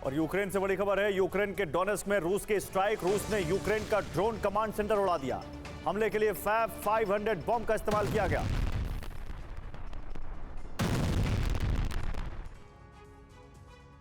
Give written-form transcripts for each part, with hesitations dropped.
और यूक्रेन से बड़ी खबर है। यूक्रेन के डोनेस्क में रूस के स्ट्राइक। रूस ने यूक्रेन का ड्रोन कमांड सेंटर उड़ा दिया। हमले के लिए फैब 500 बम का इस्तेमाल किया गया।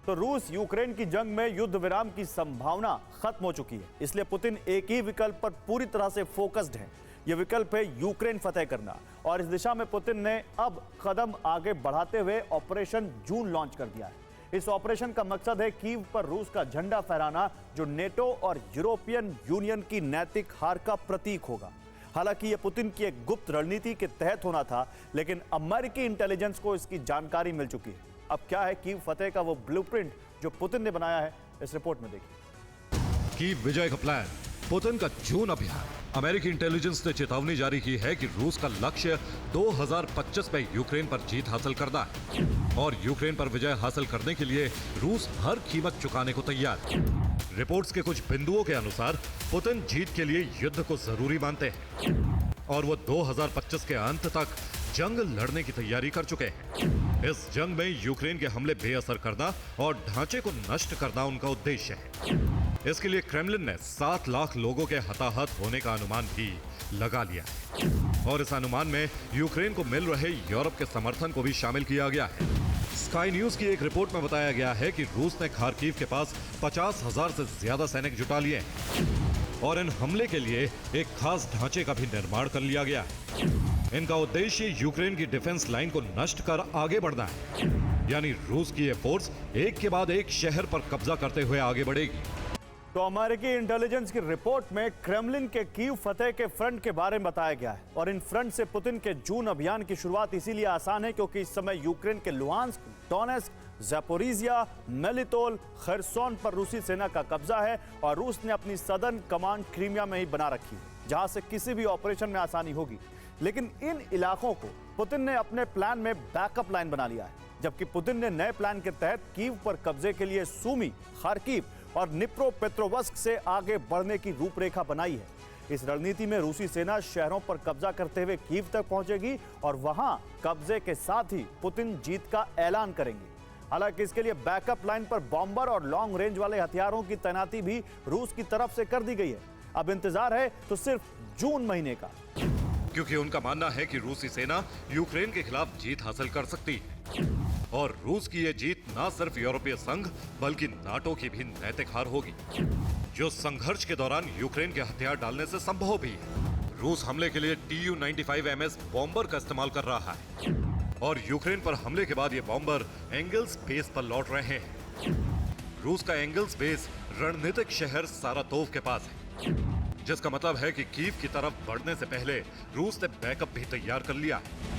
तो रूस यूक्रेन की जंग में युद्ध विराम की संभावना खत्म हो चुकी है, इसलिए पुतिन एक ही विकल्प पर पूरी तरह से फोकस्ड है। यह विकल्प है यूक्रेन फतेह करना, और इस दिशा में पुतिन ने अब कदम आगे बढ़ाते हुए ऑपरेशन जून लॉन्च कर दिया है। इस ऑपरेशन का मकसद है कीव पर रूस का झंडा फहराना, जो नेटो और यूरोपियन यूनियन की नैतिक हार का प्रतीक होगा। हालांकि यह पुतिन की एक गुप्त रणनीति के तहत होना था, लेकिन अमेरिकी इंटेलिजेंस को इसकी जानकारी मिल चुकी है। अब क्या है कीव फतेह का वो ब्लूप्रिंट जो पुतिन ने बनाया है, इस रिपोर्ट में देखिए। कीव विजय का प्लान, पुतिन का जून अभियान। अमेरिकी इंटेलिजेंस ने चेतावनी जारी की है कि रूस का लक्ष्य 2025 में यूक्रेन पर जीत हासिल करना है, और यूक्रेन पर विजय हासिल करने के लिए रूस हर कीमत चुकाने को तैयार है। रिपोर्ट्स के कुछ बिंदुओं के अनुसार पुतिन जीत के लिए युद्ध को जरूरी मानते हैं, और वो 2025 के अंत तक जंग लड़ने की तैयारी कर चुके हैं। इस जंग में यूक्रेन के हमले बेअसर करना और ढांचे को नष्ट करना उनका उद्देश्य है। इसके लिए क्रेमलिन ने 7 लाख लोगों के हताहत होने का अनुमान भी लगा लिया है, और इस अनुमान में यूक्रेन को मिल रहे यूरोप के समर्थन को भी शामिल किया गया है। स्काई न्यूज की एक रिपोर्ट में बताया गया है कि रूस ने खार्किव के पास 50,000 से ज्यादा सैनिक जुटा लिए हैं, और इन हमले के लिए एक खास ढांचे का भी निर्माण कर लिया गया है। इनका उद्देश्य यूक्रेन की डिफेंस लाइन को नष्ट कर आगे बढ़ना है, यानी रूस की ये फोर्स एक के बाद एक शहर पर कब्जा करते हुए आगे बढ़ेगी। तो अमेरिकी इंटेलिजेंस की रिपोर्ट में क्रेमलिन के कीव फतेह के फ्रंट के बारे में बताया गया है, और इन फ्रंट से पुतिन के जून अभियान की शुरुआत इसीलिए आसान है क्योंकि इस समय यूक्रेन के लुहांस्क, डोनेस्क, ज़ैपोरिजिया, मेलितोल, खरसोन पर रूसी सेना का कब्जा है, और रूस ने अपनी सदर्न कमांड क्रीमिया में ही बना रखी है, जहां से किसी भी ऑपरेशन में आसानी होगी। लेकिन इन इलाकों को पुतिन ने अपने प्लान में बैकअप लाइन बना लिया है, जबकि पुतिन ने नए प्लान के तहत कीव पर कब्जे के लिए सूमी, खार्किव और निप्रोपेट्रोवस्क से आगे बढ़ने की रूपरेखा बनाई है। इस रणनीति में रूसी सेना शहरों पर कब्जा करते हुए कीव तक पहुंचेगी, और वहां कब्जे के साथ ही पुतिन जीत का ऐलान करेंगे। हालांकि इसके लिए बैकअप लाइन पर बॉम्बर और लॉन्ग रेंज वाले हथियारों की तैनाती भी रूस की तरफ से कर दी गई है। अब इंतजार है तो सिर्फ जून महीने का, क्योंकि उनका मानना है कि रूसी सेना यूक्रेन के खिलाफ जीत हासिल कर सकती है, और रूस की ये जीत न सिर्फ यूरोपीय संघ बल्कि नाटो की भी नैतिक हार होगी, जो संघर्ष के दौरान यूक्रेन के हथियार डालने से संभव भी है। रूस हमले के लिए Tu-95MS बॉम्बर का इस्तेमाल कर रहा है, और यूक्रेन पर हमले के बाद ये बॉम्बर एंगल्स बेस पर लौट रहे हैं। रूस का एंगल्स बेस रणनीतिक शहर सारातोव के पास है, जिसका मतलब है कि कीव की तरफ बढ़ने से पहले रूस ने बैकअप भी तैयार कर लिया है।